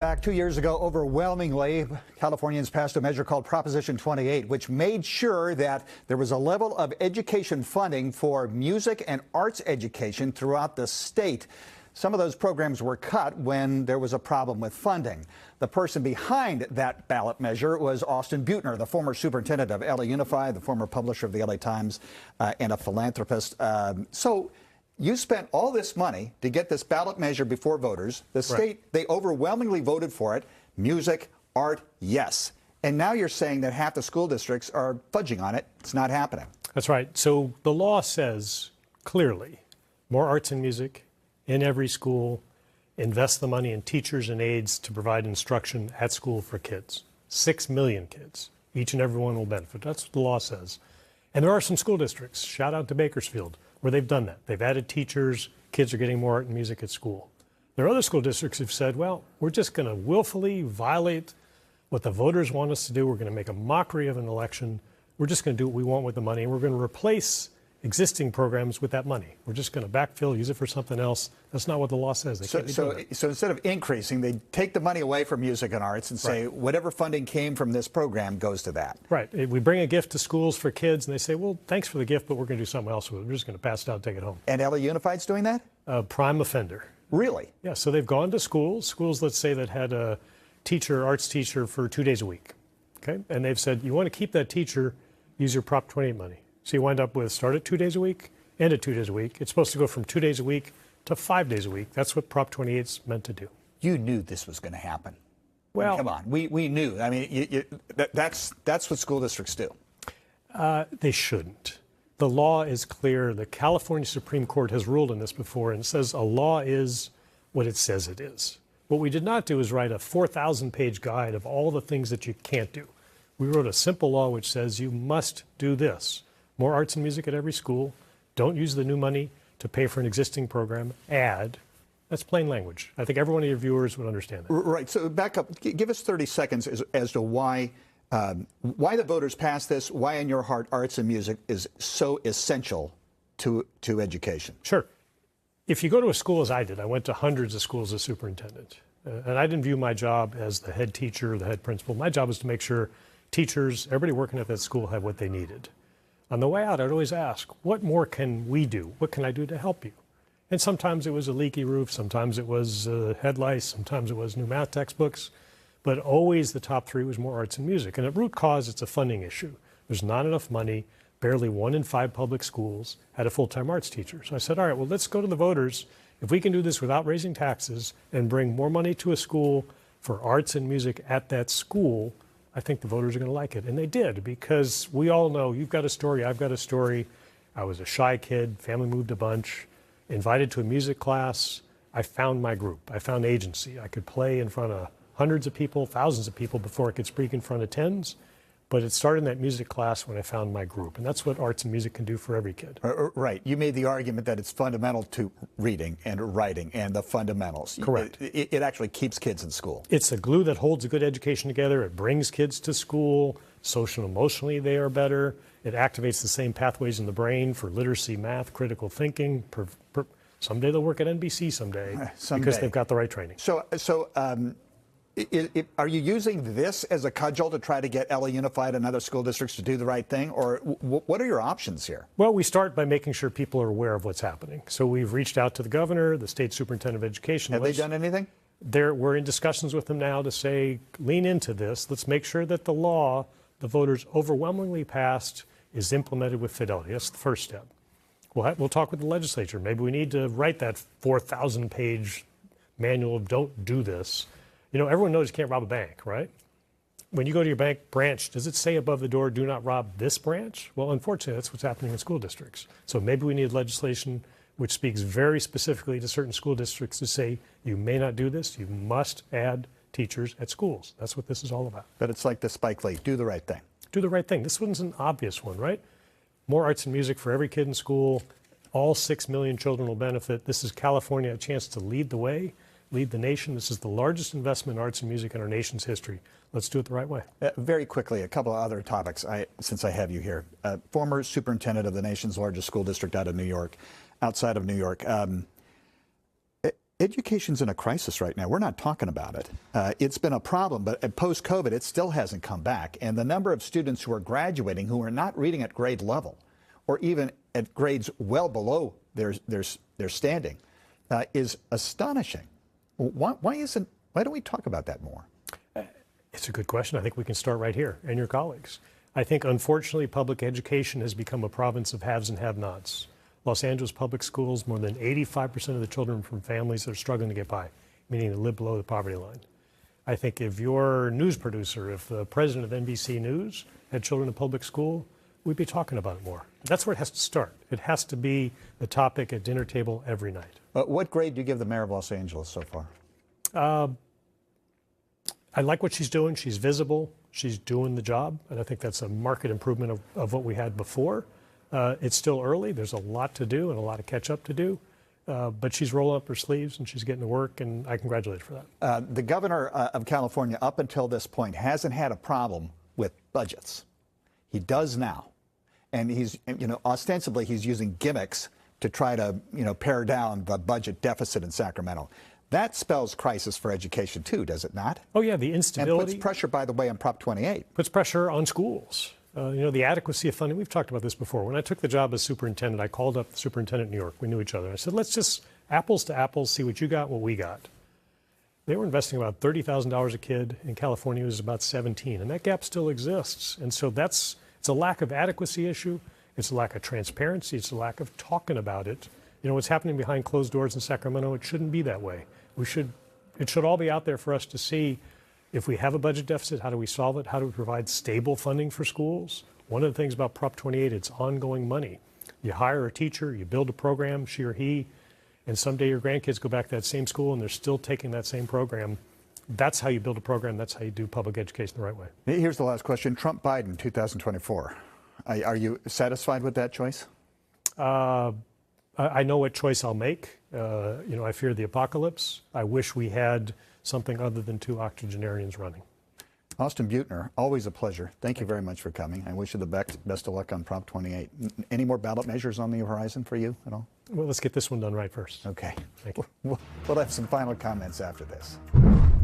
Back 2 years ago, overwhelmingly, Californians passed a measure called Proposition 28, which made sure that there was a level of education funding for music and arts education throughout the state. Some of those programs were cut when there was a problem with funding. The person behind that ballot measure was Austin Beutner, the former superintendent of LA Unified, the former publisher of the LA Times, and a philanthropist. You spent all this money to get this ballot measure before voters. The state, they overwhelmingly voted for it. Music, art, yes. And now you're saying that half the school districts are fudging on it. It's not happening. That's right. So the law says clearly more arts and music in every school, invest the money in teachers and aides to provide instruction at school for kids. 6 million kids. Each and every one will benefit. That's what the law says. And there are some school districts, shout out to Bakersfield, where they've done that. They've added teachers, kids are getting more art and music at school. There are other school districts who've said, well, we're just going to willfully violate what the voters want us to do. We're going to make a mockery of an election. We're just going to do what we want with the money. And we're going to replace existing programs with that money. We're just going to backfill, use it for something else. That's not what the law says. So instead of increasing, they take the money away from music and arts and say whatever funding came from this program goes to that. Right. We bring a gift to schools for kids and they say, well, thanks for the gift, but we're going to do something else with it. We're just going to pass it out and take it home. And LA Unified's doing that? Prime offender. Really? Yeah. So they've gone to schools, let's say, that had a teacher, arts teacher for 2 days a week. Okay. And they've said, you want to keep that teacher, use your Prop 28 money. So you wind up with start at 2 days a week, end at 2 days a week. It's supposed to go from 2 days a week to 5 days a week. That's what Prop 28 is meant to do. You knew this was going to happen. Well, come on, we knew. I mean, that's what school districts do. They shouldn't. The law is clear. The California Supreme Court has ruled on this before and says a law is what it says it is. What we did not do is write a 4,000-page guide of all the things that you can't do. We wrote a simple law which says you must do this. More arts and music at every school. Don't use the new money to pay for an existing program. Add. That's plain language. I think every one of your viewers would understand that. Right. So back up. Give us 30 seconds as to why the voters passed this, why in your heart arts and music is so essential to education. Sure. If you go to a school as I did, I went to hundreds of schools as superintendent. And I didn't view my job as the head teacher or the head principal. My job was to make sure teachers, everybody working at that school had what they needed. On the way out, I'd always ask, what more can we do? What can I do to help you? And sometimes it was a leaky roof, sometimes it was head lice, sometimes it was new math textbooks, but always the top three was more arts and music. And at root cause, it's a funding issue. There's not enough money. Barely 1 in 5 public schools had a full-time arts teacher. So I said, all right, well, let's go to the voters. If we can do this without raising taxes and bring more money to a school for arts and music at that school, I think the voters are going to like it. And they did, because we all know you've got a story, I've got a story. I was a shy kid, family moved a bunch, invited to a music class. I found my group. I found agency. I could play in front of hundreds of people, thousands of people before I could speak in front of tens. But it started in that music class when I found my group. And that's what arts and music can do for every kid. Right. You made the argument that it's fundamental to reading and writing and the fundamentals. Correct. It actually keeps kids in school. It's the glue that holds a good education together. It brings kids to school. Social and emotionally, they are better. It activates the same pathways in the brain for literacy, math, critical thinking. Someday they'll work at NBC someday because they've got the right training. Are you using this as a cudgel to try to get LA Unified and other school districts to do the right thing? Or what are your options here? Well, we start by making sure people are aware of what's happening. So we've reached out to the governor, the state superintendent of education. Have they done anything? We're in discussions with them now to say, lean into this. Let's make sure that the law the voters overwhelmingly passed is implemented with fidelity. That's the first step. We'll talk with the legislature. Maybe we need to write that 4,000-page manual of don't do this. You know, everyone knows you can't rob a bank, right? When you go to your bank branch, does it say above the door, do not rob this branch? Well, unfortunately, that's what's happening in school districts. So maybe we need legislation which speaks very specifically to certain school districts to say, you may not do this, you must add teachers at schools. That's what this is all about. But it's like the Spike Lee, do the right thing. Do the right thing. This one's an obvious one, right? More arts and music for every kid in school. All 6 million children will benefit. This is California, a chance to lead the way. Lead the nation. This is the largest investment in arts and music in our nation's history. Let's do it the right way. Very quickly, a couple of other topics, since I have you here. Former superintendent of the nation's largest school district outside of New York. Education's in a crisis right now. We're not talking about it. It's been a problem, but post-COVID, it still hasn't come back. And the number of students who are graduating who are not reading at grade level, or even at grades well below their standing, is astonishing. Why don't we talk about that more? It's a good question. I think we can start right here, and your colleagues. I think, unfortunately, public education has become a province of haves and have-nots. Los Angeles public schools, more than 85% of the children from families that are struggling to get by, meaning they live below the poverty line. I think if you're a news producer, if the president of NBC News had children in public school, we'd be talking about it more. That's where it has to start. It has to be the topic at dinner table every night. What grade do you give the mayor of Los Angeles so far? I like what she's doing. She's visible. She's doing the job. And I think that's a marked improvement of what we had before. It's still early. There's a lot to do and a lot of catch up to do. But she's rolling up her sleeves and she's getting to work, and I congratulate her for that. The governor of California, up until this point, hasn't had a problem with budgets. He does now. And he's, ostensibly he's using gimmicks to try to, pare down the budget deficit in Sacramento. That spells crisis for education, too, does it not? Oh, yeah, the instability. And puts pressure, by the way, on Prop 28. Puts pressure on schools. The adequacy of funding. We've talked about this before. When I took the job as superintendent, I called up the superintendent in New York. We knew each other. I said, let's just apples to apples, see what you got, what we got. They were investing about $30,000 a kid. In California, it was about $17,000. And that gap still exists. And so it's a lack of adequacy issue. It's a lack of transparency. It's a lack of talking about it. What's happening behind closed doors in Sacramento, it shouldn't be that way. It should all be out there for us to see. If we have a budget deficit, how do we solve it? How do we provide stable funding for schools? One of the things about Prop 28, it's ongoing money. You hire a teacher, you build a program, she or he, and someday your grandkids go back to that same school and they're still taking that same program. That's how you build a program. That's how you do public education the right way. Here's the last question. Trump-Biden, 2024. Are you satisfied with that choice? I know what choice I'll make. I fear the apocalypse. I wish we had something other than two octogenarians running. Austin Beutner, always a pleasure. Thank you very much for coming. I wish you the best of luck on Prop 28. Any more ballot measures on the horizon for you at all? Well, let's get this one done right first. Okay. Thank you. We'll have some final comments after this.